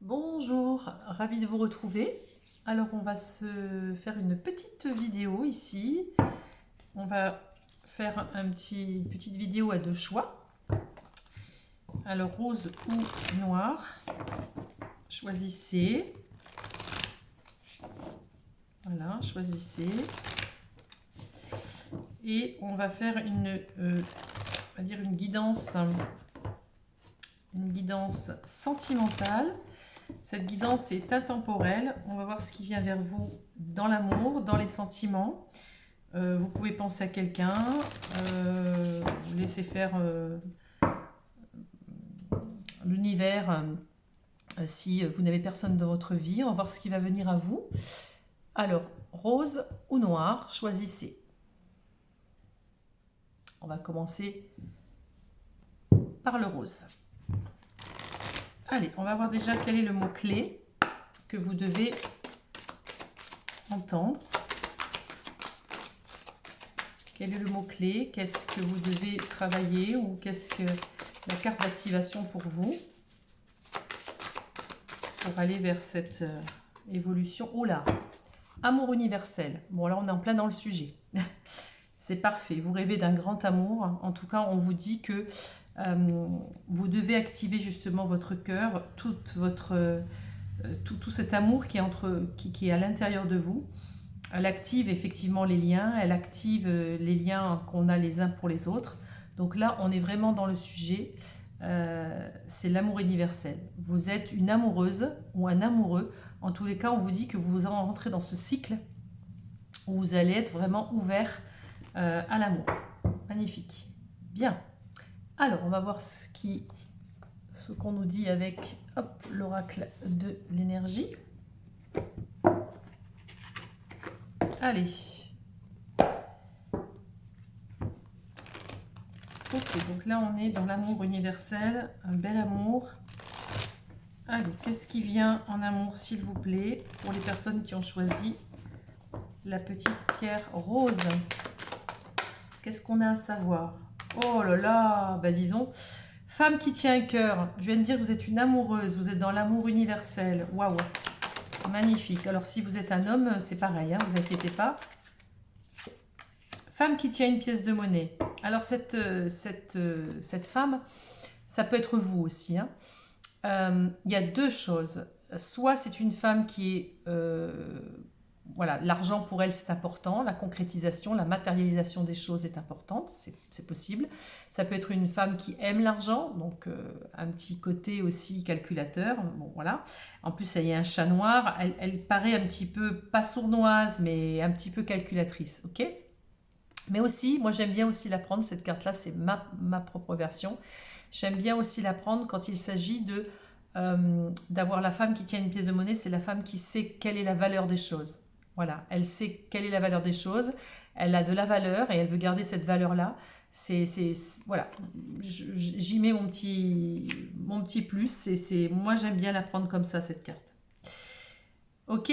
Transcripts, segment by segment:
Bonjour, ravie de vous retrouver. Alors on va se faire une petite vidéo ici. On va faire une petite vidéo à deux choix. Alors rose ou noir, choisissez. Voilà, choisissez. Et on va faire on va dire une guidance sentimentale. Cette guidance est intemporelle. On va voir ce qui vient vers vous dans l'amour, dans les sentiments. Vous pouvez penser à quelqu'un, laisser faire l'univers si vous n'avez personne dans votre vie. On va voir ce qui va venir à vous. Alors, rose ou noir, choisissez. On va commencer par le rose. Allez, on va voir déjà quel est le mot-clé que vous devez entendre. Quel est le mot-clé? Qu'est-ce que vous devez travailler? Ou qu'est-ce que la carte d'activation pour vous? Pour aller vers cette évolution. Oh là! Amour universel. Bon, là, on est en plein dans le sujet. C'est parfait. Vous rêvez d'un grand amour. En tout cas, on vous dit que vous devez activer justement votre cœur, tout cet amour qui est à l'intérieur de vous. Elle active effectivement les liens, elle active les liens qu'on a les uns pour les autres. Donc là, on est vraiment dans le sujet. C'est l'amour universel. Vous êtes une amoureuse ou un amoureux. En tous les cas, on vous dit que vous rentrez dans ce cycle où vous allez être vraiment ouvert à l'amour. Magnifique. Bien. Alors, on va voir ce qu'on nous dit avec l'oracle de l'énergie. Allez. Ok, donc là, on est dans l'amour universel, un bel amour. Allez, qu'est-ce qui vient en amour, s'il vous plaît, pour les personnes qui ont choisi la petite pierre rose? Qu'est-ce qu'on a à savoir? Oh là là, bah disons, femme qui tient un cœur. Je viens de dire que vous êtes une amoureuse, vous êtes dans l'amour universel. Waouh, magnifique. Alors si vous êtes un homme, c'est pareil, hein, vous inquiétez pas. Femme qui tient une pièce de monnaie. Alors cette femme, ça peut être vous aussi. Hein. Y a deux choses. Soit c'est une femme qui est... voilà, l'argent pour elle c'est important, la concrétisation, la matérialisation des choses est importante, c'est possible. Ça peut être une femme qui aime l'argent, donc un petit côté aussi calculateur, bon voilà. En plus il y a un chat noir, elle paraît un petit peu, pas sournoise, mais un petit peu calculatrice, ok? Mais aussi, moi j'aime bien aussi la prendre, cette carte-là c'est ma propre version. J'aime bien aussi la prendre quand il s'agit d'avoir la femme qui tient une pièce de monnaie, c'est la femme qui sait quelle est la valeur des choses. Voilà, elle sait quelle est la valeur des choses, elle a de la valeur et elle veut garder cette valeur-là. Voilà, j'y mets mon petit plus. Moi, j'aime bien la prendre comme ça, cette carte. Ok,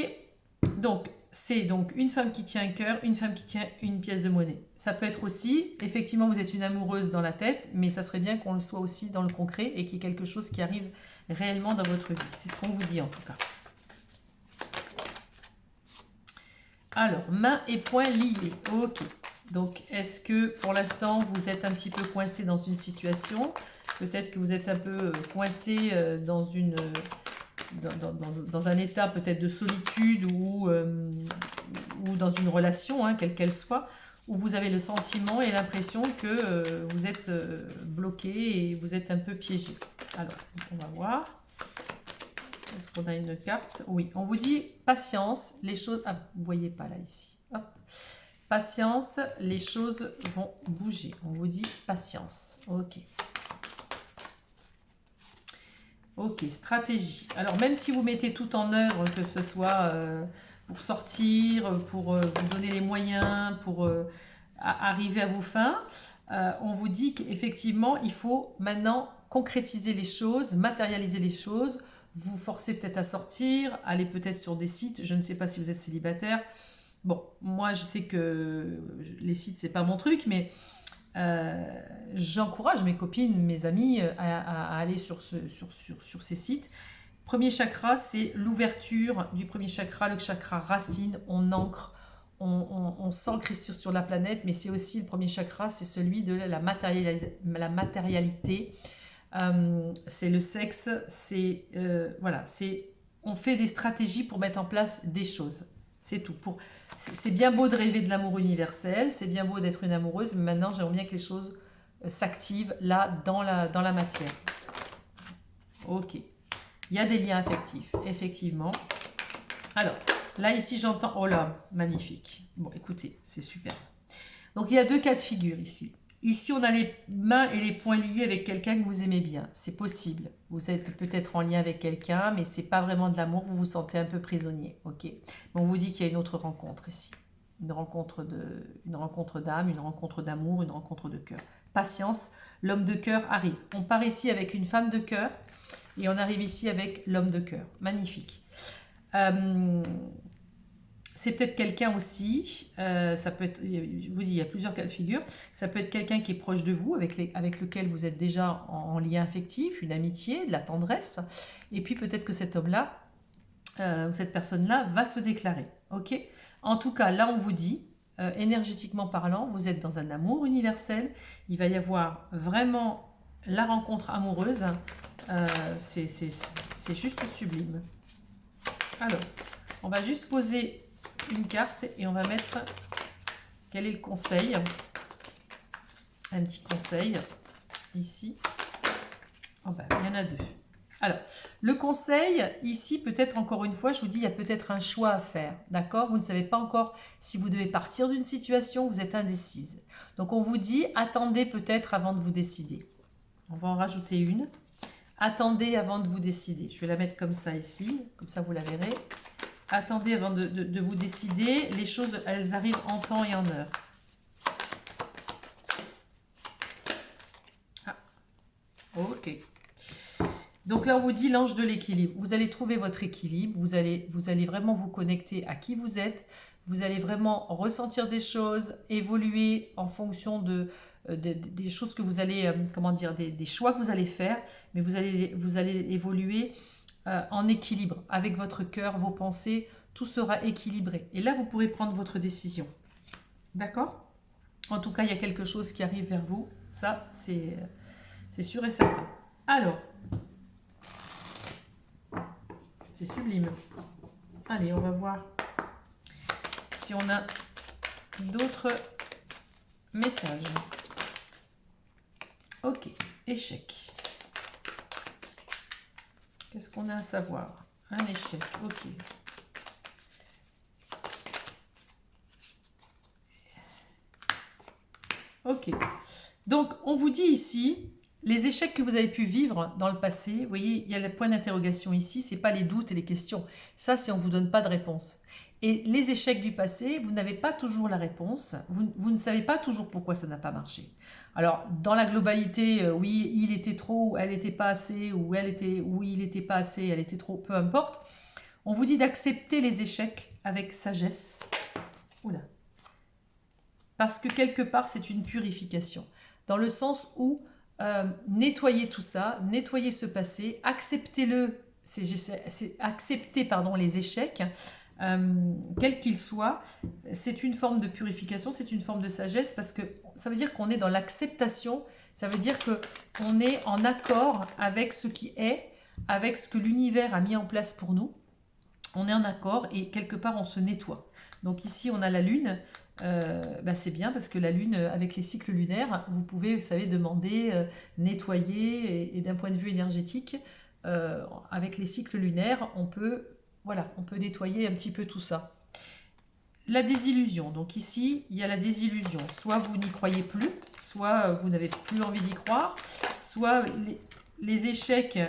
donc c'est donc une femme qui tient un cœur, une femme qui tient une pièce de monnaie. Ça peut être aussi, effectivement, vous êtes une amoureuse dans la tête, mais ça serait bien qu'on le soit aussi dans le concret et qu'il y ait quelque chose qui arrive réellement dans votre vie. C'est ce qu'on vous dit en tout cas. Alors, mains et poings liés. Ok. Donc, est-ce que pour l'instant, vous êtes un petit peu coincé dans une situation? Peut-être que vous êtes un peu coincé dans un état peut-être de solitude ou dans une relation, hein, quelle qu'elle soit, où vous avez le sentiment et l'impression que vous êtes bloqué et vous êtes un peu piégé. Alors, on va voir. Est-ce qu'on a une carte? Oui, on vous dit patience, les choses... Ah, vous ne voyez pas là, ici. Hop. Patience, les choses vont bouger. On vous dit patience. Ok. Ok, stratégie. Alors, même si vous mettez tout en œuvre, que ce soit pour sortir, pour vous donner les moyens, pour arriver à vos fins, on vous dit qu'effectivement, il faut maintenant concrétiser les choses, matérialiser les choses, vous forcer peut-être à sortir, aller peut-être sur des sites, je ne sais pas si vous êtes célibataire. Bon, moi, je sais que les sites, c'est pas mon truc, mais j'encourage mes copines, mes amis à aller sur ces sites Premier chakra, c'est l'ouverture du premier chakra, le chakra racine. On ancre, on s'ancre sur la planète, mais c'est aussi le premier chakra, c'est celui de la matérialité. C'est le sexe, c'est voilà, on fait des stratégies pour mettre en place des choses. C'est tout. C'est bien beau de rêver de l'amour universel, c'est bien beau d'être une amoureuse, mais maintenant j'aimerais bien que les choses s'activent là dans la matière. Ok. Il y a des liens affectifs, effectivement. Alors, là ici j'entends... Oh là, magnifique. Bon, écoutez, c'est super. Donc il y a deux cas de figure ici. Ici, on a les mains et les poings liés avec quelqu'un que vous aimez bien. C'est possible. Vous êtes peut-être en lien avec quelqu'un, mais ce n'est pas vraiment de l'amour. Vous vous sentez un peu prisonnier. Ok. Mais on vous dit qu'il y a une autre rencontre ici. Une rencontre d'âme, une rencontre d'amour, une rencontre de cœur. Patience, l'homme de cœur arrive. On part ici avec une femme de cœur et on arrive ici avec l'homme de cœur. Magnifique. C'est peut-être quelqu'un aussi, ça peut être, je vous dis, il y a plusieurs cas de figure. Ça peut être quelqu'un qui est proche de vous, avec lequel vous êtes déjà en lien affectif, une amitié, de la tendresse. Et puis peut-être que cet homme-là, cette personne-là, va se déclarer. Ok. En tout cas, là, on vous dit, énergétiquement parlant, vous êtes dans un amour universel. Il va y avoir vraiment la rencontre amoureuse. C'est juste sublime. Alors, on va juste poser une carte et on va mettre quel est le conseil, un petit conseil ici. Oh ben, il y en a deux. Alors, le conseil ici, peut-être encore une fois, je vous dis, il y a peut-être un choix à faire, d'accord? Vous ne savez pas encore si vous devez partir d'une situation, vous êtes indécise. Donc on vous dit, attendez peut-être avant de vous décider. On va en rajouter une. Attendez avant de vous décider. Je vais la mettre comme ça ici, comme ça vous la verrez. Attendez avant de vous décider. Les choses, elles arrivent en temps et en heure. Ah, ok. Donc là, on vous dit l'ange de l'équilibre. Vous allez trouver votre équilibre. Vous allez vraiment vous connecter à qui vous êtes. Vous allez vraiment ressentir des choses, évoluer en fonction des choses que vous allez, comment dire, des choix que vous allez faire. Mais vous allez évoluer en équilibre avec votre cœur, vos pensées, tout sera équilibré. Et là, vous pourrez prendre votre décision. D'accord? En tout cas, il y a quelque chose qui arrive vers vous. Ça, c'est sûr et certain. Alors, c'est sublime. Allez, on va voir si on a d'autres messages. Ok, échec. Qu'est-ce qu'on a à savoir? Un échec, ok. Ok. Donc, on vous dit ici, les échecs que vous avez pu vivre dans le passé, vous voyez, il y a le point d'interrogation ici, ce n'est pas les doutes et les questions. Ça, c'est on ne vous donne pas de réponse. Et les échecs du passé, vous n'avez pas toujours la réponse. Vous ne savez pas toujours pourquoi ça n'a pas marché. Alors, dans la globalité, oui, il était trop, ou elle n'était pas assez, ou il n'était pas assez, elle était trop, peu importe. On vous dit d'accepter les échecs avec sagesse. Oula. Parce que quelque part, c'est une purification. Dans le sens où nettoyer tout ça, nettoyer ce passé, acceptez-le, accepter les échecs, quels qu'ils soient, c'est une forme de purification, c'est une forme de sagesse, parce que ça veut dire qu'on est dans l'acceptation, ça veut dire qu'on est en accord avec ce qui est, avec ce que l'univers a mis en place pour nous. On est en accord et quelque part on se nettoie. Donc ici on a la lune, c'est bien parce que la lune, avec les cycles lunaires, vous pouvez, vous savez, demander, nettoyer et d'un point de vue énergétique, avec les cycles lunaires, on peut nettoyer un petit peu tout ça. La désillusion, donc ici il y a la désillusion, soit vous n'y croyez plus, soit vous n'avez plus envie d'y croire, soit les échecs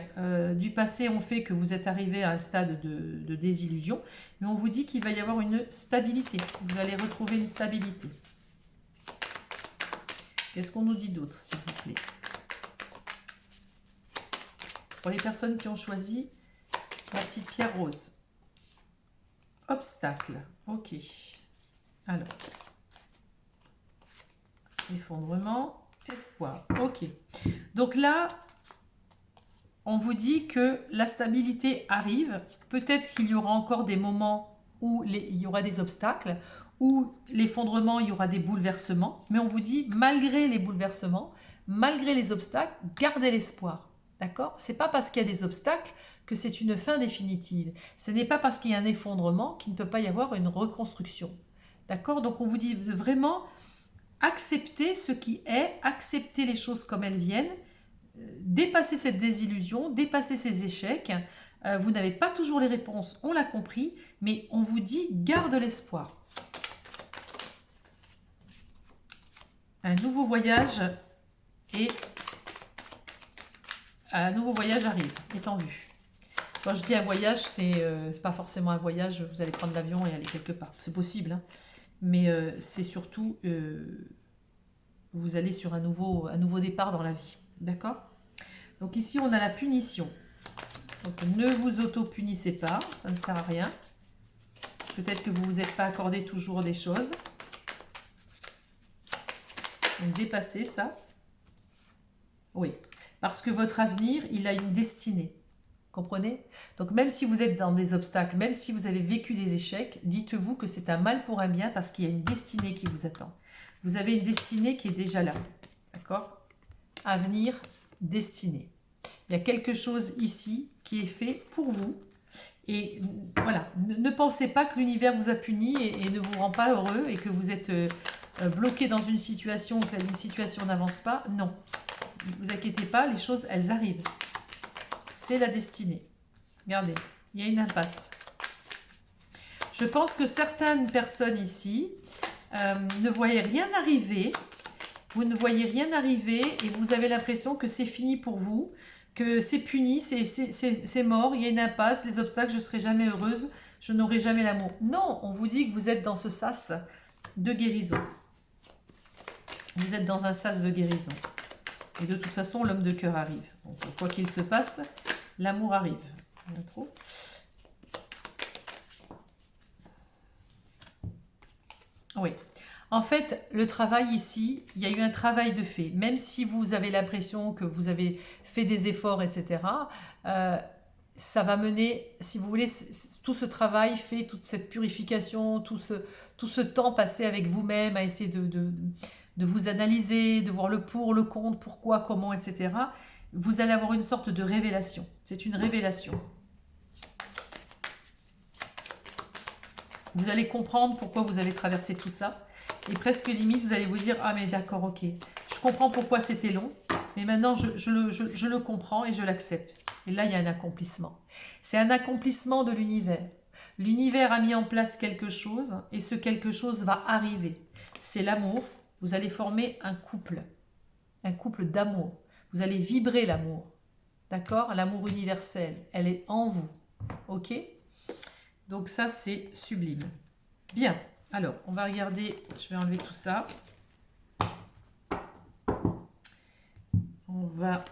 du passé ont fait que vous êtes arrivé à un stade de désillusion, mais on vous dit qu'il va y avoir une stabilité. Vous allez retrouver une stabilité. Qu'est-ce qu'on nous dit d'autre, s'il vous plaît? Pour les personnes qui ont choisi la petite pierre rose. Obstacle. Ok. Alors. Effondrement. Espoir. Ok. Donc là... on vous dit que la stabilité arrive. Peut-être qu'il y aura encore des moments où il y aura des obstacles, où l'effondrement, il y aura des bouleversements. Mais on vous dit, malgré les bouleversements, malgré les obstacles, gardez l'espoir. D'accord? C'est pas parce qu'il y a des obstacles que c'est une fin définitive. Ce n'est pas parce qu'il y a un effondrement qu'il ne peut pas y avoir une reconstruction. D'accord? Donc on vous dit de vraiment accepter ce qui est, accepter les choses comme elles viennent, dépasser cette désillusion, dépasser ces échecs. Vous n'avez pas toujours les réponses, on l'a compris, mais on vous dit garde l'espoir. Un nouveau voyage arrive, est en vue. Quand je dis un voyage, c'est pas forcément un voyage, vous allez prendre l'avion et aller quelque part. C'est possible, hein, mais c'est surtout, vous allez sur un nouveau départ dans la vie. D'accord? Donc ici, on a la punition. Donc ne vous auto-punissez pas, ça ne sert à rien. Peut-être que vous ne vous êtes pas accordé toujours des choses. Donc dépassez ça. Oui, parce que votre avenir, il a une destinée. Comprenez? Donc même si vous êtes dans des obstacles, même si vous avez vécu des échecs, dites-vous que c'est un mal pour un bien parce qu'il y a une destinée qui vous attend. Vous avez une destinée qui est déjà là. D'accord? Avenir, destinée. Il y a quelque chose ici qui est fait pour vous. Et voilà, ne pensez pas que l'univers vous a puni et ne vous rend pas heureux et que vous êtes bloqué dans une situation, que une situation n'avance pas. Non, ne vous inquiétez pas, les choses, elles arrivent. C'est la destinée. Regardez, il y a une impasse. Je pense que certaines personnes ici ne voyaient rien arriver. Vous ne voyez rien arriver et vous avez l'impression que c'est fini pour vous, que c'est puni, c'est mort, il y a une impasse, les obstacles, je ne serai jamais heureuse, je n'aurai jamais l'amour. Non, on vous dit que vous êtes dans ce sas de guérison. Vous êtes dans un sas de guérison. Et de toute façon, l'homme de cœur arrive. Donc, quoi qu'il se passe, l'amour arrive. Rien trop. Oui. En fait, le travail ici, il y a eu un travail de fait. Même si vous avez l'impression que vous avez fait des efforts, etc., ça va mener, si vous voulez, tout ce travail fait, toute cette purification, tout ce temps passé avec vous-même à essayer de vous analyser, de voir le pour, le contre, pourquoi, comment, etc., vous allez avoir une sorte de révélation. C'est une révélation. Vous allez comprendre pourquoi vous avez traversé tout ça. Et presque limite, vous allez vous dire, ah mais d'accord, ok, je comprends pourquoi c'était long, mais maintenant je le comprends et je l'accepte. Et là, il y a un accomplissement. C'est un accomplissement de l'univers. L'univers a mis en place quelque chose et ce quelque chose va arriver. C'est l'amour. Vous allez former un couple d'amour. Vous allez vibrer l'amour. D'accord? L'amour universel, elle est en vous. Ok? Donc ça, c'est sublime. Bien. Alors, on va regarder, je vais enlever tout ça. On va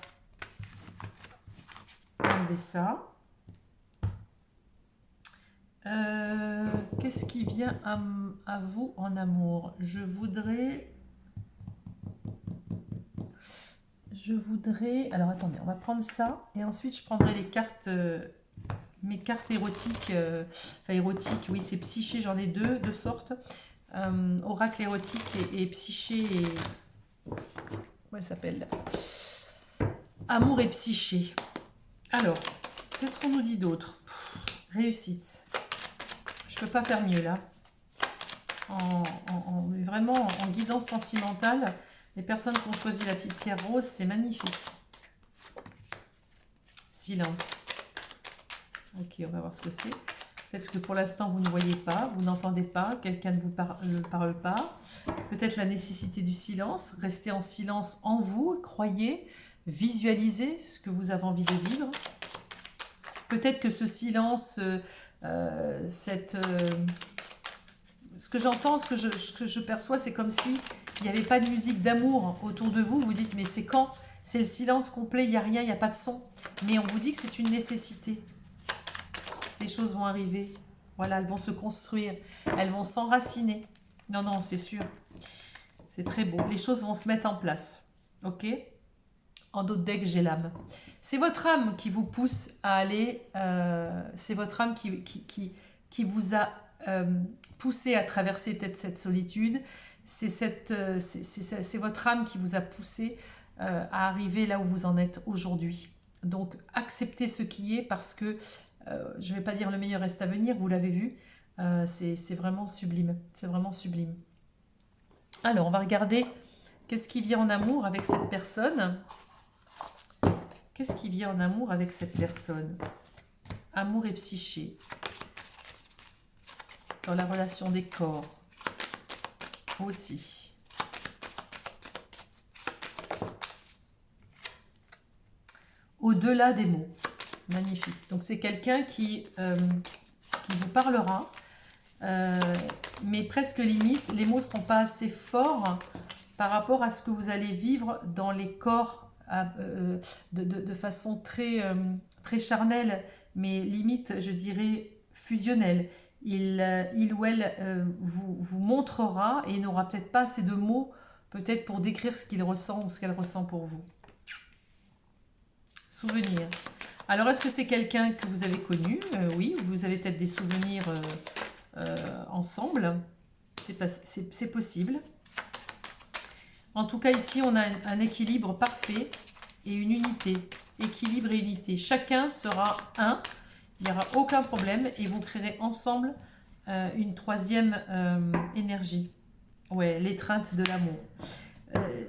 enlever ça. Qu'est-ce qui vient à vous en amour? Je voudrais... Alors, attendez, on va prendre ça. Et ensuite, je prendrai les cartes... mes cartes érotiques, enfin érotiques, oui, c'est psyché, j'en ai deux sortes. Oracle érotique et psyché et... Comment elle s'appelle? Amour et psyché. Alors, qu'est-ce qu'on nous dit d'autre? Réussite. Je peux pas faire mieux là. Vraiment en guidance sentimentale, les personnes qui ont choisi la petite pierre rose, c'est magnifique. Silence. Ok, on va voir ce que c'est. Peut-être que pour l'instant, vous ne voyez pas, vous n'entendez pas, quelqu'un ne vous parle pas. Peut-être la nécessité du silence. Restez en silence en vous, croyez, visualisez ce que vous avez envie de vivre. Peut-être que ce silence, ce que j'entends, ce que je perçois, c'est comme si il n'y avait pas de musique d'amour autour de vous. Vous dites, mais c'est quand? C'est le silence complet, il n'y a rien, il n'y a pas de son. Mais on vous dit que c'est une nécessité. Les choses vont arriver. Voilà, elles vont se construire. Elles vont s'enraciner. Non, non, c'est sûr. C'est très beau. Les choses vont se mettre en place. Ok? En dos de deck, j'ai l'âme. C'est votre âme qui vous pousse à aller, c'est votre âme qui vous a poussé à traverser peut-être cette solitude. C'est votre âme qui vous a poussé à arriver là où vous en êtes aujourd'hui. Donc acceptez ce qui est parce que, je ne vais pas dire le meilleur reste à venir, vous l'avez vu, c'est vraiment sublime. C'est vraiment sublime. Alors on va regarder qu'est-ce qui vient en amour avec cette personne. Qu'est-ce qui vient en amour avec cette personne? Amour et psyché. Dans la relation des corps. Aussi. Au-delà des mots. Magnifique. Donc c'est quelqu'un qui vous parlera. Mais presque limite, les mots ne seront pas assez forts par rapport à ce que vous allez vivre dans les corps de façon très charnelle, mais limite, je dirais, fusionnelle. Il ou elle vous montrera et n'aura peut-être pas assez de mots peut-être pour décrire ce qu'il ressent ou ce qu'elle ressent pour vous. Souvenir. Alors, est-ce que c'est quelqu'un que vous avez connu? Oui, vous avez peut-être des souvenirs ensemble. C'est possible. En tout cas, ici, on a un équilibre parfait et une unité. Équilibre et unité. Chacun sera un. Il n'y aura aucun problème et vous créerez ensemble une troisième énergie. Ouais, l'étreinte de l'amour.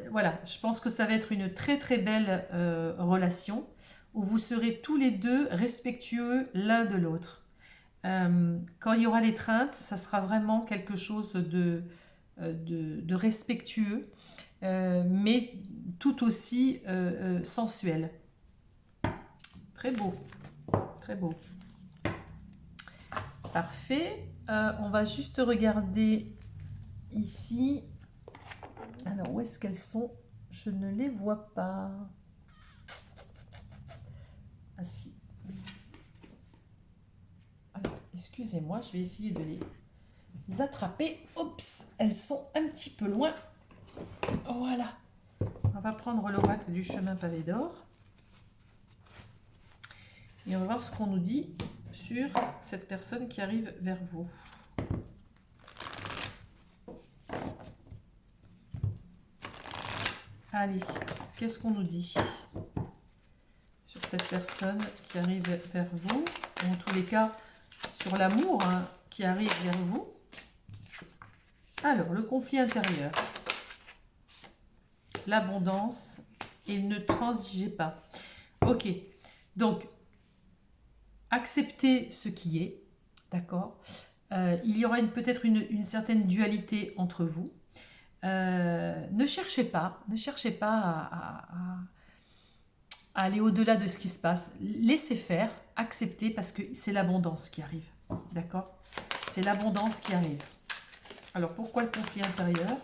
Voilà, je pense que ça va être une très très belle relation où vous serez tous les deux respectueux l'un de l'autre. Quand il y aura l'étreinte, ça sera vraiment quelque chose de respectueux. Mais tout aussi sensuel. Très beau, très beau. Parfait. On va juste regarder ici. Alors, où est-ce qu'elles sont? Je ne les vois pas. Ah si. Alors, excusez-moi, je vais essayer de les attraper. Oups, elles sont un petit peu loin. Voilà. On va prendre l'oracle du chemin pavé d'or. Et on va voir ce qu'on nous dit sur cette personne qui arrive vers vous. Allez, qu'est-ce qu'on nous dit sur cette personne qui arrive vers vous? En tous les cas, sur l'amour qui arrive vers vous. Alors, le conflit intérieur. L'abondance et ne transigez pas. Ok, donc acceptez ce qui est, d'accord. Il y aura peut-être une certaine dualité entre vous. Ne cherchez pas à aller au-delà de ce qui se passe. Laissez faire, acceptez parce que c'est l'abondance qui arrive, d'accord. C'est l'abondance qui arrive. Alors pourquoi le conflit intérieur?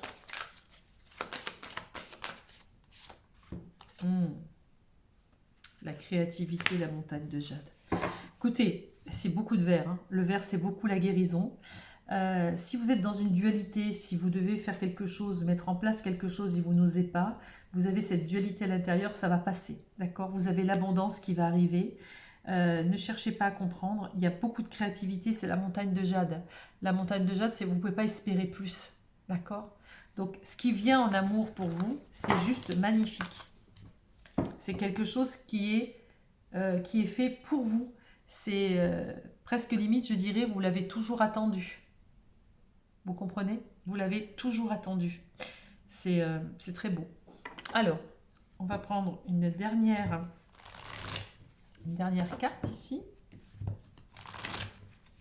La créativité, la montagne de jade. Écoutez, c'est beaucoup de verre. Le verre, c'est beaucoup la guérison. Si vous êtes dans une dualité, si vous devez faire quelque chose, mettre en place quelque chose et vous n'osez pas, vous avez cette dualité à l'intérieur, ça va passer. D'accord? Vous avez l'abondance qui va arriver. Ne cherchez pas à comprendre. Il y a beaucoup de créativité, c'est la montagne de jade. La montagne de jade, c'est vous ne pouvez pas espérer plus. D'accord? Donc, ce qui vient en amour pour vous, c'est juste magnifique. C'est quelque chose qui est fait pour vous. C'est presque limite, je dirais, vous l'avez toujours attendu. Vous comprenez? Vous l'avez toujours attendu. C'est très beau. Alors, on va prendre une dernière carte ici.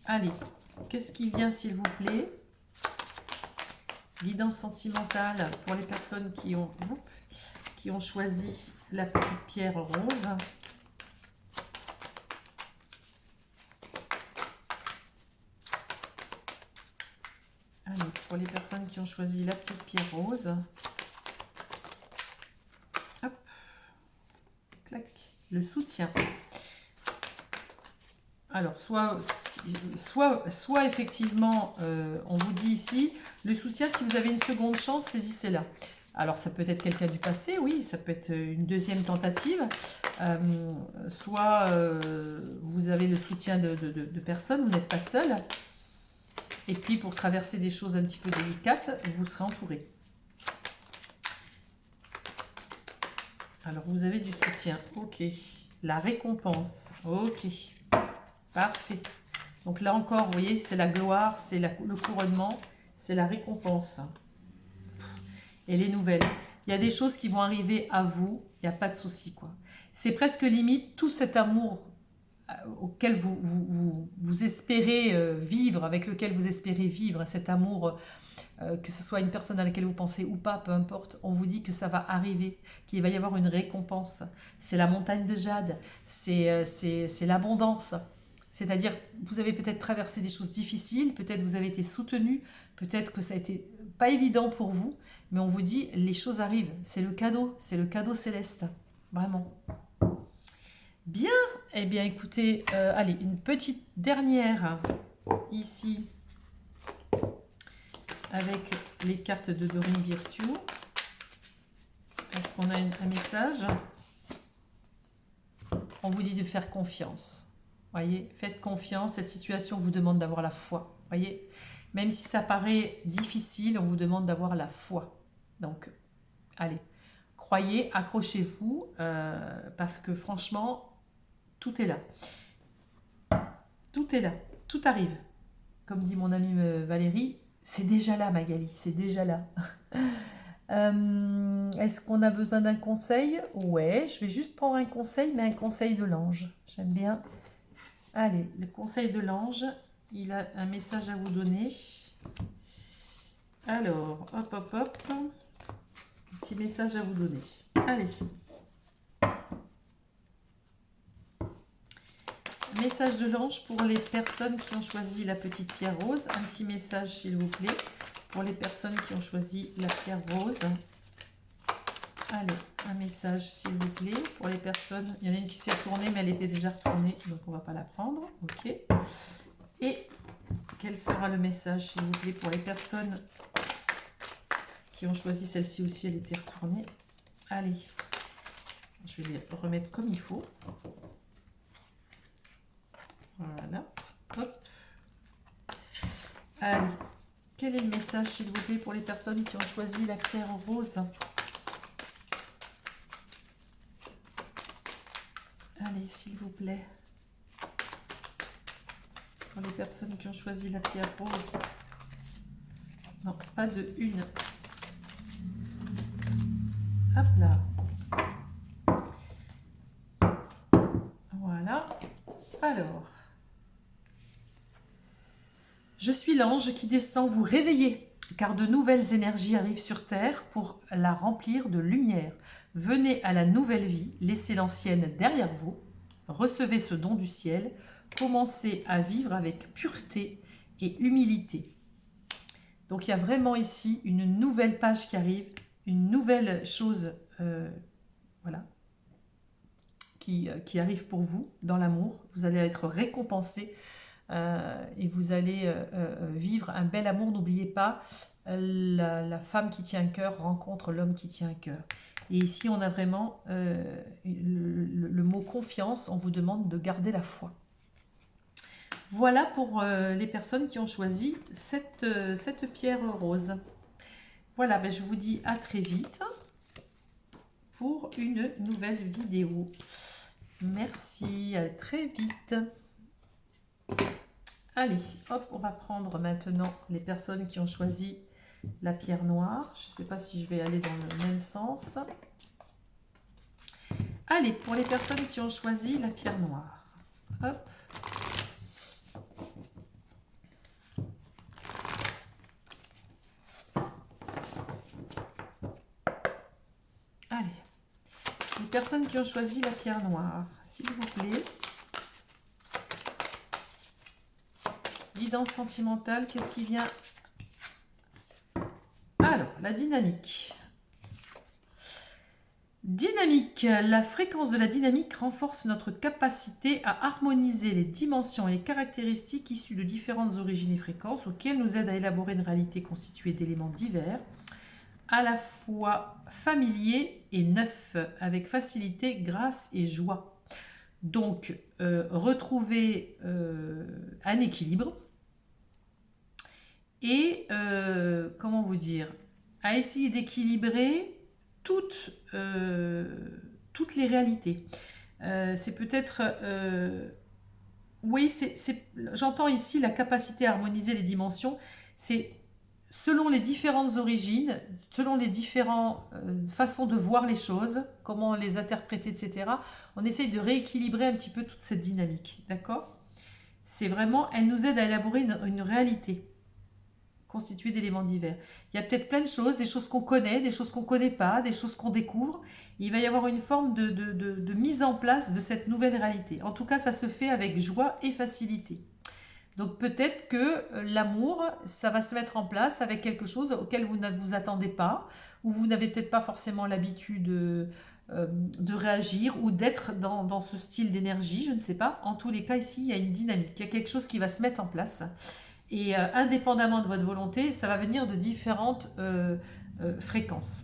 Allez, qu'est-ce qui vient s'il vous plaît? Guidance sentimentale pour les personnes qui ont choisi la petite pierre rose. Allez, pour les personnes qui ont choisi la petite pierre rose. Hop. Clac. Le soutien. Alors, soit effectivement, on vous dit ici, le soutien, si vous avez une seconde chance, saisissez-la. Alors, ça peut être quelqu'un du passé, oui, ça peut être une deuxième tentative. Soit vous avez le soutien de personnes, vous n'êtes pas seul. Et puis, pour traverser des choses un petit peu délicates, vous serez entouré. Alors, vous avez du soutien, ok. La récompense, ok. Parfait. Donc là encore, vous voyez, c'est la gloire, c'est le couronnement, c'est la récompense. Et les nouvelles. Il y a des choses qui vont arriver à vous, il n'y a pas de souci, quoi. C'est presque limite tout cet amour auquel vous espérez vivre, avec lequel vous espérez vivre, cet amour, que ce soit une personne à laquelle vous pensez ou pas, peu importe, on vous dit que ça va arriver, qu'il va y avoir une récompense. C'est la montagne de jade, c'est l'abondance. C'est-à-dire, vous avez peut-être traversé des choses difficiles, peut-être vous avez été soutenu, peut-être que ça a été pas évident pour vous, mais on vous dit, les choses arrivent, c'est le cadeau céleste, vraiment. Bien, eh bien écoutez, allez, une petite dernière ici avec les cartes de Dorine Virtue. Est-ce qu'on a un message? On vous dit de faire confiance. Voyez, faites confiance, cette situation vous demande d'avoir la foi. Voyez, même si ça paraît difficile, on vous demande d'avoir la foi. Donc, allez, croyez, accrochez-vous, parce que franchement, tout est là. Tout est là, tout arrive. Comme dit mon amie Valérie, c'est déjà là Magali, c'est déjà là. Est-ce qu'on a besoin d'un conseil? Ouais, je vais juste prendre un conseil, mais un conseil de l'ange. J'aime bien. Allez, le conseil de l'ange, il a un message à vous donner. Alors, hop, hop, hop. Un petit message à vous donner. Allez. Message de l'ange pour les personnes qui ont choisi la petite pierre rose. Un petit message, s'il vous plaît, pour les personnes qui ont choisi la pierre rose. Allez, un message, s'il vous plaît, pour les personnes. Il y en a une qui s'est retournée, mais elle était déjà retournée, donc on ne va pas la prendre. Ok. Et quel sera le message, s'il vous plaît, pour les personnes qui ont choisi celle-ci aussi, elle était retournée. Allez, je vais les remettre comme il faut. Voilà. Hop. Allez. Quel est le message, s'il vous plaît, pour les personnes qui ont choisi la pierre rose? Allez, s'il vous plaît. Pour les personnes qui ont choisi la pierre rose. Non, pas de une. Hop là. Voilà. Alors. Je suis l'ange qui descend vous réveiller, car de nouvelles énergies arrivent sur Terre pour la remplir de lumière. Venez à la nouvelle vie, laissez l'ancienne derrière vous, recevez ce don du ciel, commencez à vivre avec pureté et humilité. Donc il y a vraiment ici une nouvelle page qui arrive, une nouvelle chose voilà, qui arrive pour vous dans l'amour. Vous allez être récompensé. Et vous allez vivre un bel amour. N'oubliez pas, la femme qui tient un cœur rencontre l'homme qui tient un cœur. Et ici, on a vraiment le mot confiance. On vous demande de garder la foi. Voilà pour les personnes qui ont choisi cette pierre rose. Voilà, ben je vous dis à très vite pour une nouvelle vidéo. Merci, à très vite. Allez, hop, on va prendre maintenant les personnes qui ont choisi la pierre noire. Je ne sais pas si je vais aller dans le même sens. Allez, pour les personnes qui ont choisi la pierre noire. Hop. Allez. Les personnes qui ont choisi la pierre noire, s'il vous plaît. Guidance sentimentale, qu'est-ce qui vient? Alors, la dynamique. Dynamique. La fréquence de la dynamique renforce notre capacité à harmoniser les dimensions et les caractéristiques issues de différentes origines et fréquences auxquelles nous aide à élaborer une réalité constituée d'éléments divers, à la fois familier et neuf, avec facilité, grâce et joie. Donc, retrouver un équilibre et, comment vous dire, à essayer d'équilibrer toutes, toutes les réalités. C'est peut-être... oui, j'entends ici la capacité à harmoniser les dimensions. C'est selon les différentes origines, selon les différentes façons de voir les choses, comment les interpréter, etc. On essaye de rééquilibrer un petit peu toute cette dynamique, d'accord? C'est vraiment, elle nous aide à élaborer une réalité constituée d'éléments divers. Il y a peut-être plein de choses, des choses qu'on connaît, des choses qu'on ne connaît pas, des choses qu'on découvre. Il va y avoir une forme de mise en place de cette nouvelle réalité. En tout cas, ça se fait avec joie et facilité. Donc peut-être que l'amour, ça va se mettre en place avec quelque chose auquel vous ne vous attendez pas, ou vous n'avez peut-être pas forcément l'habitude de réagir ou d'être dans ce style d'énergie, je ne sais pas. En tous les cas, ici, il y a une dynamique, il y a quelque chose qui va se mettre en place. Et indépendamment de votre volonté, ça va venir de différentes fréquences.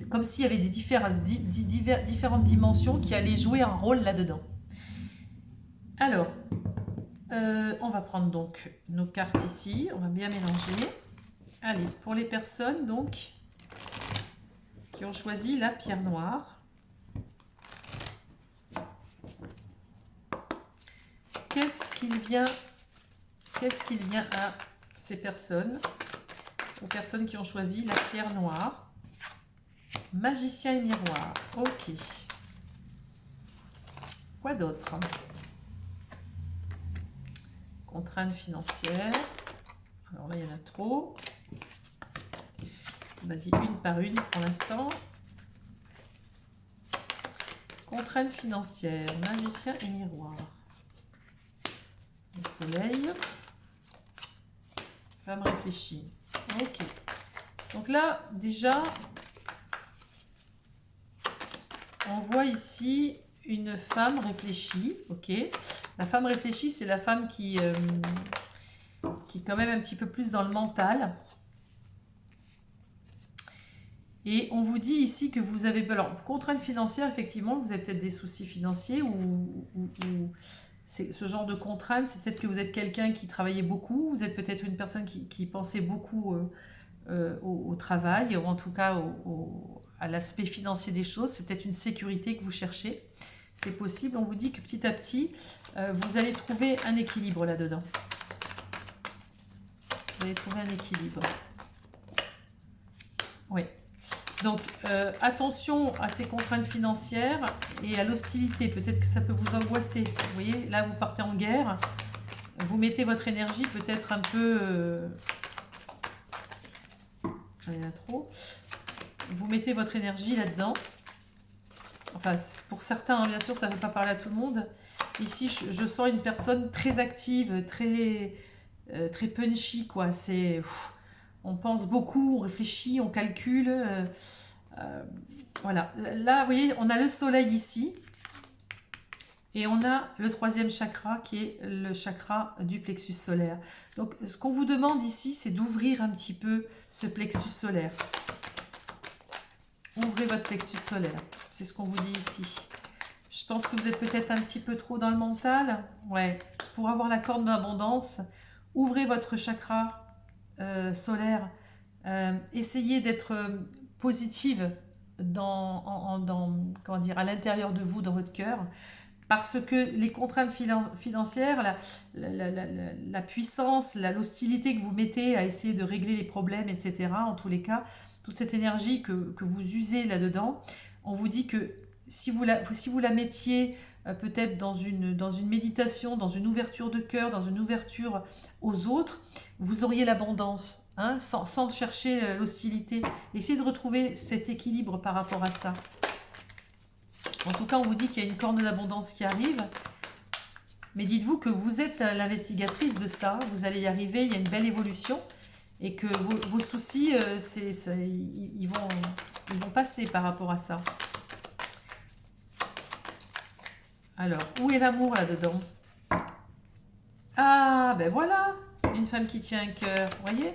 Comme s'il y avait des différentes dimensions qui allaient jouer un rôle là-dedans. Alors, on va prendre donc nos cartes ici, on va bien mélanger. Allez, pour les personnes donc qui ont choisi la pierre noire, qu'est-ce qu'il vient à ces personnes, aux personnes qui ont choisi la pierre noire? Magicien et miroir, ok. Quoi d'autre? Contraintes financières. Alors là, il y en a trop. On a dit une par une pour l'instant. Contraintes financières, magicien et miroir. Le soleil. Femme réfléchie. Ok. Donc là, déjà, on voit ici une femme réfléchie. Ok. La femme réfléchie, c'est la femme qui est quand même un petit peu plus dans le mental. Et on vous dit ici que vous avez... Alors, contrainte financière, effectivement, vous avez peut-être des soucis financiers ou ce genre de contrainte, c'est peut-être que vous êtes quelqu'un qui travaillait beaucoup, vous êtes peut-être une personne qui pensait beaucoup au travail, ou en tout cas à l'aspect financier des choses. C'est peut-être une sécurité que vous cherchez. C'est possible. On vous dit que petit à petit, vous allez trouver un équilibre là-dedans. Vous allez trouver un équilibre. Oui. Donc, attention à ces contraintes financières et à l'hostilité. Peut-être que ça peut vous angoisser. Vous voyez, là, vous partez en guerre. Vous mettez votre énergie peut-être un peu... il y en a trop. Vous mettez votre énergie là-dedans. Enfin, pour certains, hein, bien sûr, ça ne veut pas parler à tout le monde. Ici, je sens une personne très active, très punchy, quoi. C'est... On pense beaucoup, on réfléchit, on calcule. Voilà. Là, vous voyez, on a le soleil ici. Et on a le troisième chakra qui est le chakra du plexus solaire. Donc, ce qu'on vous demande ici, c'est d'ouvrir un petit peu ce plexus solaire. Ouvrez votre plexus solaire. C'est ce qu'on vous dit ici. Je pense que vous êtes peut-être un petit peu trop dans le mental. Ouais. Pour avoir la corne d'abondance, ouvrez votre chakra solaire, essayez d'être positive comment dire, à l'intérieur de vous, dans votre cœur, parce que les contraintes financières, la puissance, l'hostilité que vous mettez à essayer de régler les problèmes, etc., en tous les cas, toute cette énergie que vous usez là-dedans, on vous dit que si vous la mettiez peut-être dans une méditation, dans une ouverture de cœur, dans une ouverture aux autres, vous auriez l'abondance, hein, sans chercher l'hostilité. Essayez de retrouver cet équilibre par rapport à ça. En tout cas, on vous dit qu'il y a une corne d'abondance qui arrive. Mais dites-vous que vous êtes l'investigatrice de ça. Vous allez y arriver, il y a une belle évolution. Et que vos soucis, ils vont passer par rapport à ça. Alors, où est l'amour là-dedans? Ah, ben voilà, une femme qui tient un cœur, vous voyez?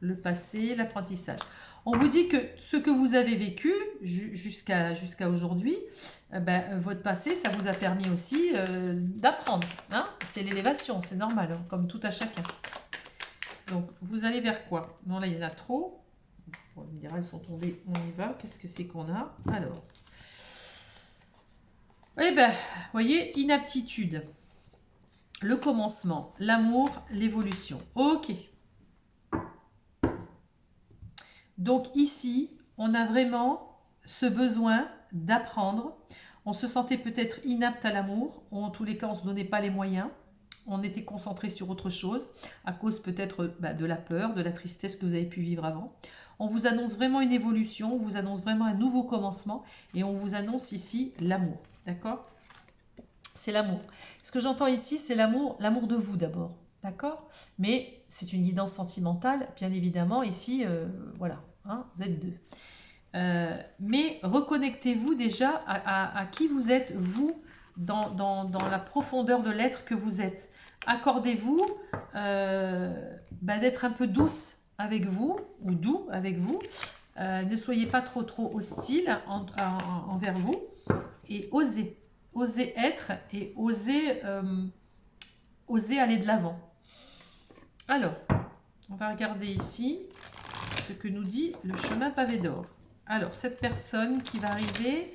le passé, l'apprentissage. On vous dit que ce que vous avez vécu jusqu'à aujourd'hui, votre passé, ça vous a permis aussi d'apprendre. Hein, c'est l'élévation, c'est normal, hein, comme tout à chacun. Donc, vous allez vers quoi? Non, là, il y en a trop. Bon, les minérales sont tombées, on y va. Qu'est-ce que c'est qu'on a? Alors, vous voyez, inaptitude, le commencement, l'amour, l'évolution. Ok. Donc ici, on a vraiment ce besoin d'apprendre. On se sentait peut-être inapte à l'amour, ou en tous les cas, on ne se donnait pas les moyens. On était concentré sur autre chose, à cause peut-être de la peur, de la tristesse que vous avez pu vivre avant. On vous annonce vraiment une évolution, on vous annonce vraiment un nouveau commencement, et on vous annonce ici l'amour. D'accord? C'est l'amour. Ce que j'entends ici, c'est l'amour de vous d'abord. D'accord? Mais c'est une guidance sentimentale, bien évidemment. Ici, voilà, hein, vous êtes deux. Mais reconnectez-vous déjà à qui vous êtes, vous, dans la profondeur de l'être que vous êtes. Accordez-vous d'être un peu douce avec vous, ou doux avec vous. Ne soyez pas trop hostile envers vous. Et osez. Osez être et osez aller de l'avant. Alors, on va regarder ici ce que nous dit le chemin pavé d'or. Alors, cette personne qui va arriver,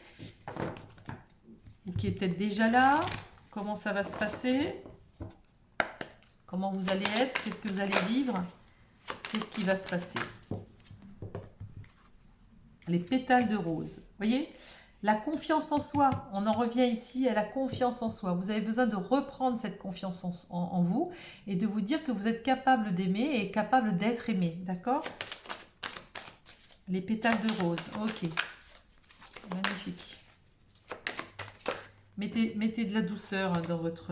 ou qui est peut-être déjà là, comment ça va se passer? Comment vous allez être? Qu'est-ce que vous allez vivre? Qu'est-ce qui va se passer? Les pétales de rose. Vous voyez? La confiance en soi, on en revient ici à la confiance en soi. Vous avez besoin de reprendre cette confiance en vous et de vous dire que vous êtes capable d'aimer et capable d'être aimé. D'accord? Les pétales de rose. Ok. Magnifique. Mettez de la douceur dans votre...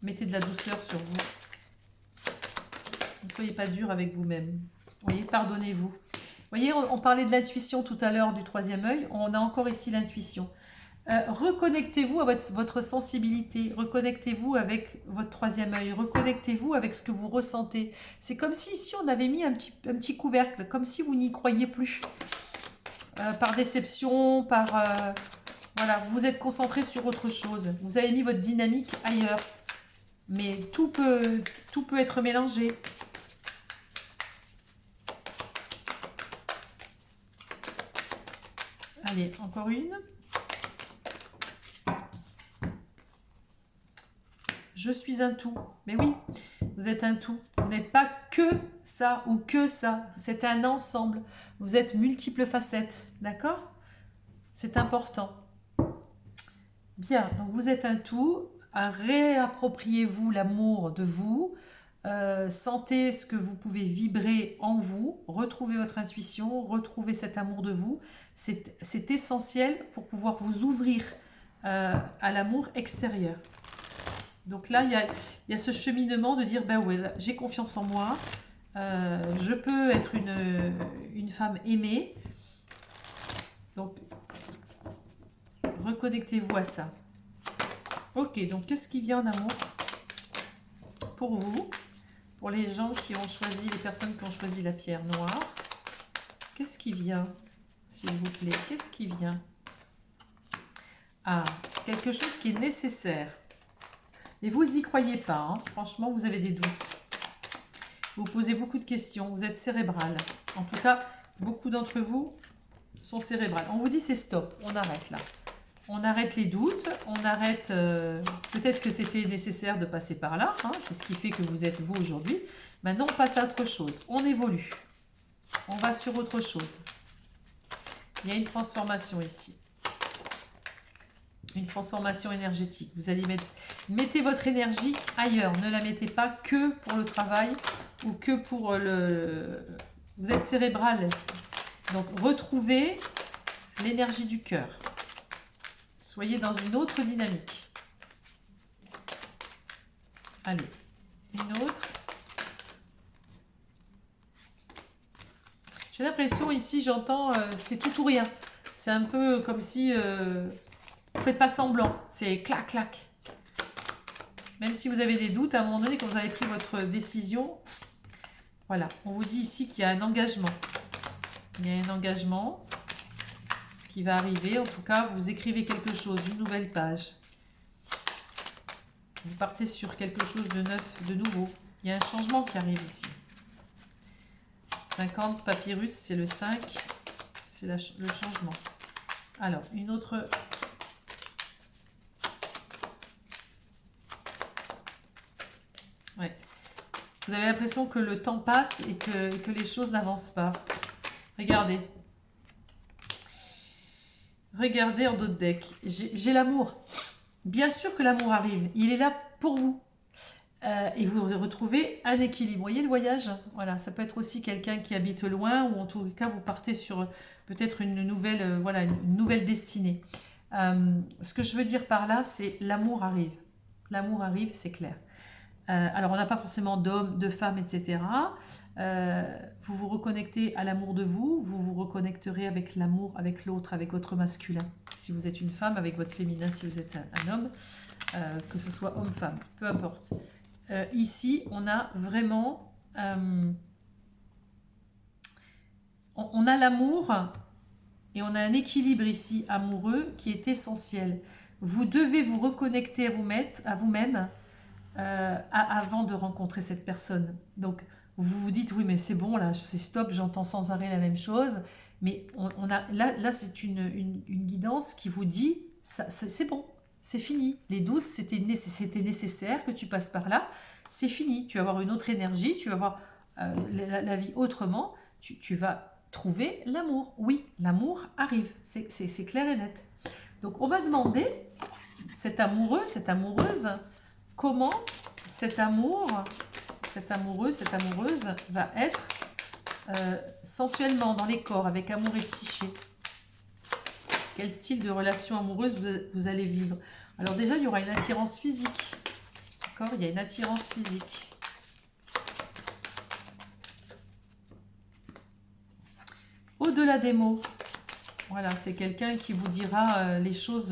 Mettez de la douceur sur vous. Ne soyez pas dur avec vous-même. Vous voyez, pardonnez-vous. Vous voyez, on parlait de l'intuition tout à l'heure, du troisième œil. On a encore ici l'intuition. Reconnectez-vous à votre sensibilité. Reconnectez-vous avec votre troisième œil. Reconnectez-vous avec ce que vous ressentez. C'est comme si ici, on avait mis un petit couvercle, comme si vous n'y croyiez plus. Par déception, voilà, vous êtes concentré sur autre chose. Vous avez mis votre dynamique ailleurs. Mais tout peut être mélangé. Allez, encore une. Je suis un tout. Mais oui, vous êtes un tout. Vous n'êtes pas que ça ou que ça. C'est un ensemble. Vous êtes multiples facettes. D'accord? C'est important. Bien, donc vous êtes un tout. Réappropriez-vous l'amour de vous. Sentez ce que vous pouvez vibrer en vous, retrouvez votre intuition, retrouvez cet amour de vous. C'est essentiel pour pouvoir vous ouvrir à l'amour extérieur. Donc là, il y a ce cheminement de dire, ben ouais, j'ai confiance en moi, je peux être une femme aimée. Donc, reconnectez-vous à ça. Ok, donc qu'est-ce qui vient en amour pour vous? Pour les gens qui ont choisi, les personnes qui ont choisi la pierre noire, qu'est-ce qui vient, s'il vous plaît? Qu'est-ce qui vient? Ah, quelque chose qui est nécessaire. Et vous n'y croyez pas, hein. Franchement, vous avez des doutes. Vous posez beaucoup de questions, vous êtes cérébral. En tout cas, beaucoup d'entre vous sont cérébrales. On vous dit c'est stop, on arrête là. On arrête les doutes, on arrête... peut-être que c'était nécessaire de passer par là, hein, c'est ce qui fait que vous êtes vous aujourd'hui. Maintenant, on passe à autre chose. On évolue. On va sur autre chose. Il y a une transformation ici. Une transformation énergétique. Vous allez mettez votre énergie ailleurs. Ne la mettez pas que pour le travail ou que pour le... Vous êtes cérébral. Donc, retrouvez l'énergie du cœur. Soyez dans une autre dynamique. Allez, une autre. J'ai l'impression ici, j'entends, c'est tout ou rien. C'est un peu comme si vous ne faites pas semblant. C'est clac, clac. Même si vous avez des doutes, à un moment donné, quand vous avez pris votre décision, Voilà, on vous dit ici qu'il y a un engagement. Il y a un engagement qui va arriver. En tout cas, vous écrivez quelque chose, une nouvelle page. Vous partez sur quelque chose de neuf, de nouveau. Il y a un changement qui arrive ici. 50, papyrus, c'est le 5. C'est le changement. Alors, une autre... Ouais. Vous avez l'impression que le temps passe et que les choses n'avancent pas. Regardez. Regardez en d'autres decks. J'ai l'amour. Bien sûr que l'amour arrive. Il est là pour vous. Et vous retrouvez un équilibre. Vous voyez le voyage? Voilà, ça peut être aussi quelqu'un qui habite loin ou en tout cas vous partez sur peut-être une nouvelle, voilà, une nouvelle destinée. Ce que je veux dire par là, c'est l'amour arrive. L'amour arrive, c'est clair. Alors on n'a pas forcément d'hommes, de femmes, etc. Vous vous reconnectez à l'amour de vous, vous vous reconnecterez avec l'amour, avec l'autre, avec votre masculin. Si vous êtes une femme, avec votre féminin, si vous êtes un homme, que ce soit homme-femme, peu importe. Ici, on a vraiment... on a l'amour et on a un équilibre ici amoureux qui est essentiel. Vous devez vous reconnecter à vous-même avant de rencontrer cette personne. Donc, vous vous dites, oui, mais c'est bon, là, c'est stop, j'entends sans arrêt la même chose. Mais là c'est une guidance qui vous dit, c'est bon. C'est fini. Les doutes, c'était nécessaire que tu passes par là. C'est fini. Tu vas avoir une autre énergie. Tu vas voir la vie autrement. Tu vas trouver l'amour. Oui, l'amour arrive. C'est clair et net. Donc, on va demander, cet amoureux, cette amoureuse, comment cet amour, cette amoureuse va être sensuellement dans les corps, avec amour et psyché. Quel style de relation amoureuse vous allez vivre? Alors déjà, il y aura une attirance physique. D'accord? Il y a une attirance physique. Au-delà des mots. Voilà, c'est quelqu'un qui vous dira les choses...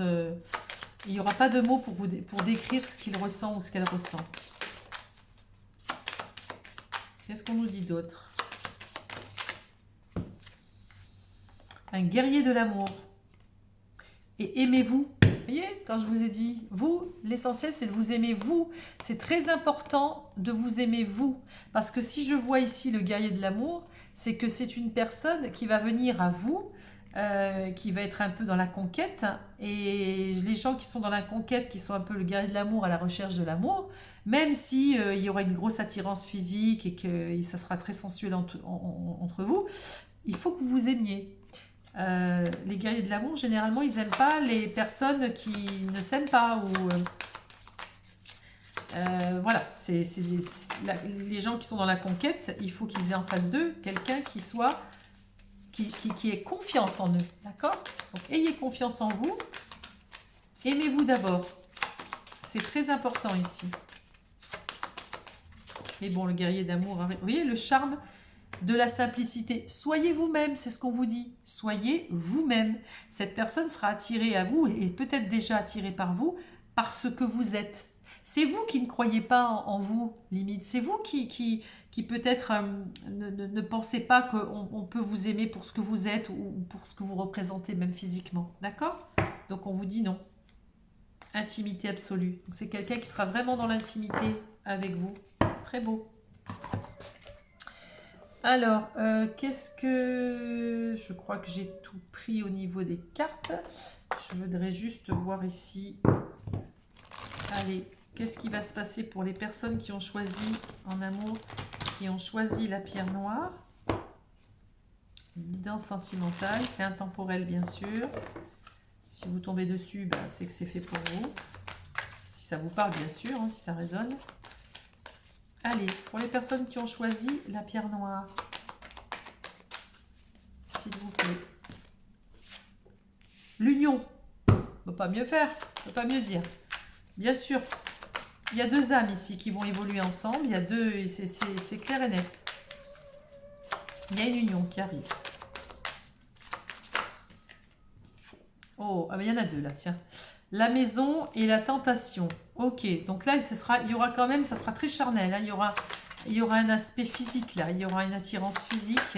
il n'y aura pas de mots pour décrire ce qu'il ressent ou ce qu'elle ressent. Qu'est-ce qu'on nous dit d'autre? Un guerrier de l'amour. Et aimez-vous. Vous voyez, quand je vous ai dit, vous, l'essentiel, c'est de vous aimer vous. C'est très important de vous aimer vous. Parce que si je vois ici le guerrier de l'amour, c'est que c'est une personne qui va venir à vous, qui va être un peu dans la conquête. Et les gens qui sont dans la conquête, qui sont un peu le guerrier de l'amour à la recherche de l'amour, même si il y aura une grosse attirance physique et que ça sera très sensuel entre vous, il faut que vous vous aimiez. Les guerriers de l'amour, généralement, ils n'aiment pas les personnes qui ne s'aiment pas. Voilà, les gens qui sont dans la conquête, il faut qu'ils aient en face d'eux quelqu'un qui ait confiance en eux. D'accord? Donc, ayez confiance en vous. Aimez-vous d'abord. C'est très important ici. Mais bon, le guerrier d'amour, vous voyez, le charme de la simplicité. Soyez vous-même, c'est ce qu'on vous dit. Soyez vous-même. Cette personne sera attirée à vous et peut-être déjà attirée par vous parce que vous êtes. C'est vous qui ne croyez pas en vous, limite. C'est vous qui peut-être ne pensez pas qu'on peut vous aimer pour ce que vous êtes ou pour ce que vous représentez, même physiquement. D'accord? Donc on vous dit non. Intimité absolue. Donc c'est quelqu'un qui sera vraiment dans l'intimité avec vous. Très beau. Alors, qu'est-ce que... Je crois que j'ai tout pris au niveau des cartes. Je voudrais juste voir ici. Allez, qu'est-ce qui va se passer pour les personnes qui ont choisi en amour, qui ont choisi la pierre noire? Guidance sentimentale, c'est intemporel bien sûr. Si vous tombez dessus, bah, c'est que c'est fait pour vous. Si ça vous parle bien sûr, hein, si ça résonne. Allez, pour les personnes qui ont choisi la pierre noire, s'il vous plaît. L'union, on ne peut pas mieux faire, on ne peut pas mieux dire. Bien sûr, il y a deux âmes ici qui vont évoluer ensemble, il y a deux, c'est clair et net. Il y a une union qui arrive. Oh, ah ben il y en a deux là, tiens. La maison et la tentation. Ok, donc là, il y aura quand même, ça sera très charnel. Hein, il y aura il y aura un aspect physique là, il y aura une attirance physique.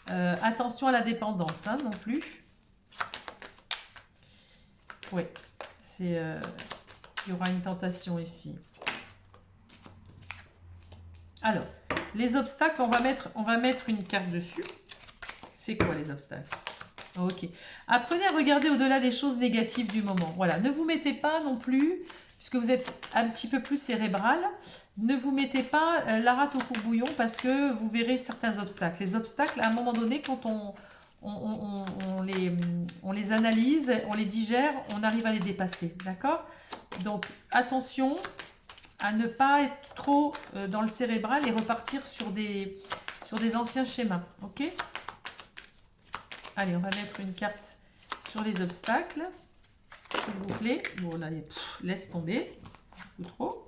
Attention à la dépendance, hein, non plus. Oui, il y aura une tentation ici. Alors, les obstacles, on va mettre une carte dessus. C'est quoi les obstacles? Ok. Apprenez à regarder au-delà des choses négatives du moment. Voilà, ne vous mettez pas non plus, puisque vous êtes un petit peu plus cérébral, ne vous mettez pas la rate au courbouillon parce que vous verrez certains obstacles. Les obstacles, à un moment donné, quand on les analyse, on les digère, on arrive à les dépasser. D'accord? Donc, attention à ne pas être trop dans le cérébral et repartir sur des anciens schémas. Ok? Allez, on va mettre une carte sur les obstacles, s'il vous plaît. Bon, là, laisse tomber, ou trop.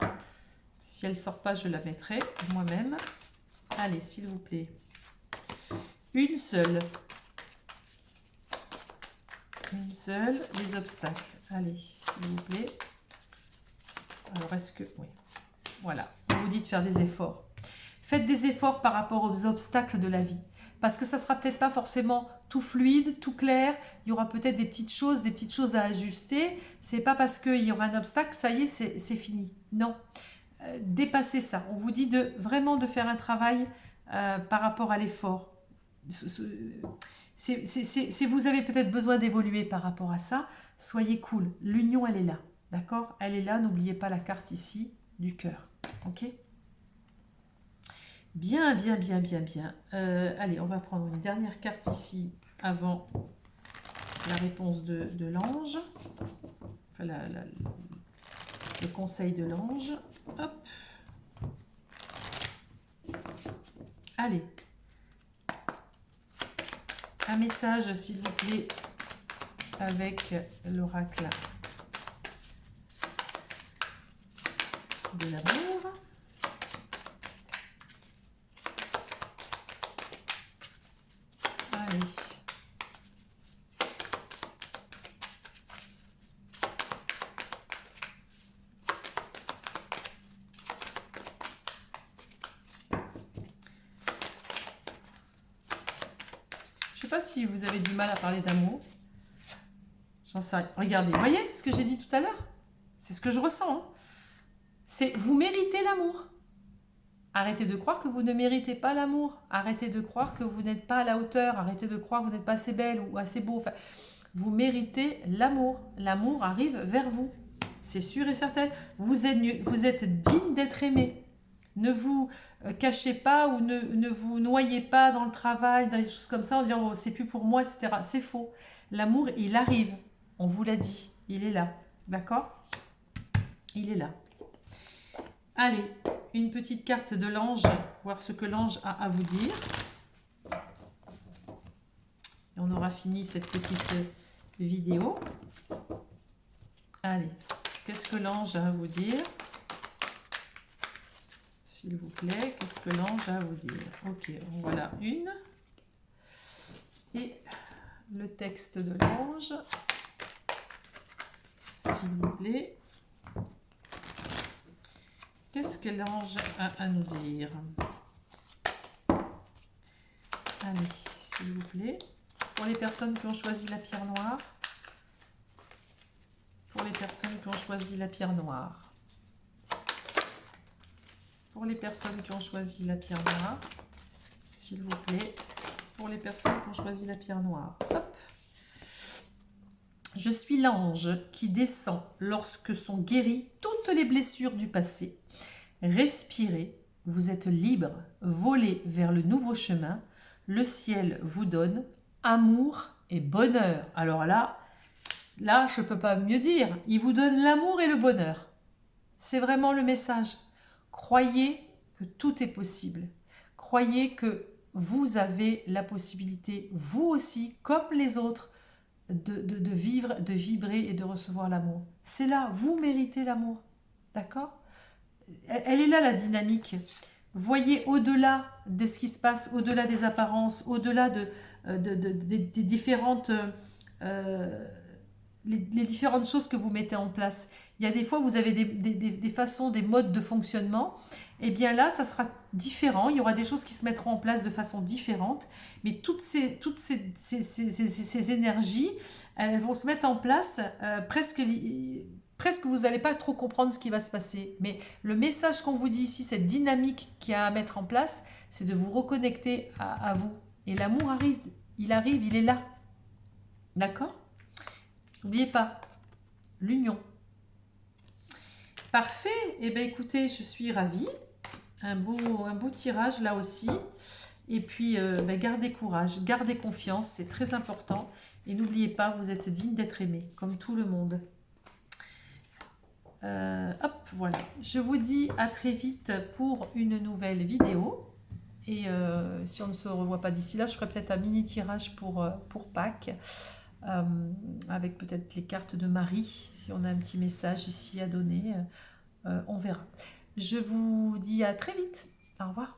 Si elle ne sort pas, je la mettrai moi-même. Allez, s'il vous plaît. Une seule. Une seule, les obstacles. Allez, s'il vous plaît. Alors, est-ce que... Oui. Voilà, on vous dit de faire des efforts. Faites des efforts par rapport aux obstacles de la vie. Parce que ça ne sera peut-être pas forcément tout fluide, tout clair. Il y aura peut-être des petites choses à ajuster. C'est pas parce qu'il y aura un obstacle, ça y est, c'est fini. Non. Dépassez ça. On vous dit vraiment de faire un travail par rapport à l'effort. Si vous avez peut-être besoin d'évoluer par rapport à ça, soyez cool. L'union, elle est là. D'accord? Elle est là. N'oubliez pas la carte ici du cœur. Ok? Bien, bien, bien, bien, bien. Allez, on va prendre une dernière carte ici avant la réponse de l'ange. Enfin, le conseil de l'ange. Hop. Allez. Un message, s'il vous plaît, avec l'oracle de l'amour. Allez. Je sais pas si vous avez du mal à parler d'amour. J'en sais rien. Regardez, vous voyez ce que j'ai dit tout à l'heure? C'est ce que je ressens. Hein. C'est vous méritez l'amour. Arrêtez de croire que vous ne méritez pas l'amour. Arrêtez de croire que vous n'êtes pas à la hauteur. Arrêtez de croire que vous n'êtes pas assez belle ou assez beau. Enfin, vous méritez l'amour. L'amour arrive vers vous. C'est sûr et certain. Vous êtes digne d'être aimé. Ne vous cachez pas ou ne vous noyez pas dans le travail, dans des choses comme ça en disant oh, c'est plus pour moi, etc. C'est faux. L'amour, il arrive. On vous l'a dit. Il est là. D'accord? Il est là. Allez, une petite carte de l'ange, voir ce que l'ange a à vous dire. Et on aura fini cette petite vidéo. Allez, qu'est-ce que l'ange a à vous dire? S'il vous plaît, qu'est-ce que l'ange a à vous dire? Ok, voilà une. Et le texte de l'ange, s'il vous plaît. Qu'est-ce que l'ange a à nous dire? Allez, s'il vous plaît. Pour les personnes qui ont choisi la pierre noire. Pour les personnes qui ont choisi la pierre noire. Pour les personnes qui ont choisi la pierre noire. S'il vous plaît. Pour les personnes qui ont choisi la pierre noire. Hop. Je suis l'ange qui descend lorsque sont guéries toutes les blessures du passé. Respirez, vous êtes libre, volez vers le nouveau chemin. Le ciel vous donne amour et bonheur. Alors là, je ne peux pas mieux dire. Il vous donne l'amour et le bonheur. C'est vraiment le message. Croyez que tout est possible. Croyez que vous avez la possibilité, vous aussi, comme les autres, de vivre, de vibrer et de recevoir l'amour. C'est là, vous méritez l'amour. D'accord ? Elle est là la dynamique. Voyez au-delà de ce qui se passe, au-delà des apparences, au-delà des différentes les différentes choses que vous mettez en place. Il y a des fois, vous avez des façons, des modes de fonctionnement. Et bien là, ça sera différent. Il y aura des choses qui se mettront en place de façon différente. Mais ces énergies, elles vont se mettre en place presque vous n'allez pas trop comprendre ce qui va se passer. Mais le message qu'on vous dit ici, cette dynamique qu'il y a à mettre en place, c'est de vous reconnecter à vous. Et l'amour arrive, il est là. D'accord? N'oubliez pas, l'union. Parfait. Eh bien, écoutez, je suis ravie. Un beau tirage là aussi. Et puis, gardez courage, gardez confiance, c'est très important. Et n'oubliez pas, vous êtes digne d'être aimé, comme tout le monde. Hop, voilà. Je vous dis à très vite pour une nouvelle vidéo. Et si on ne se revoit pas d'ici là, je ferai peut-être un mini tirage pour Pâques. Avec peut-être les cartes de Marie, si on a un petit message ici à donner, on verra. Je vous dis à très vite. Au revoir.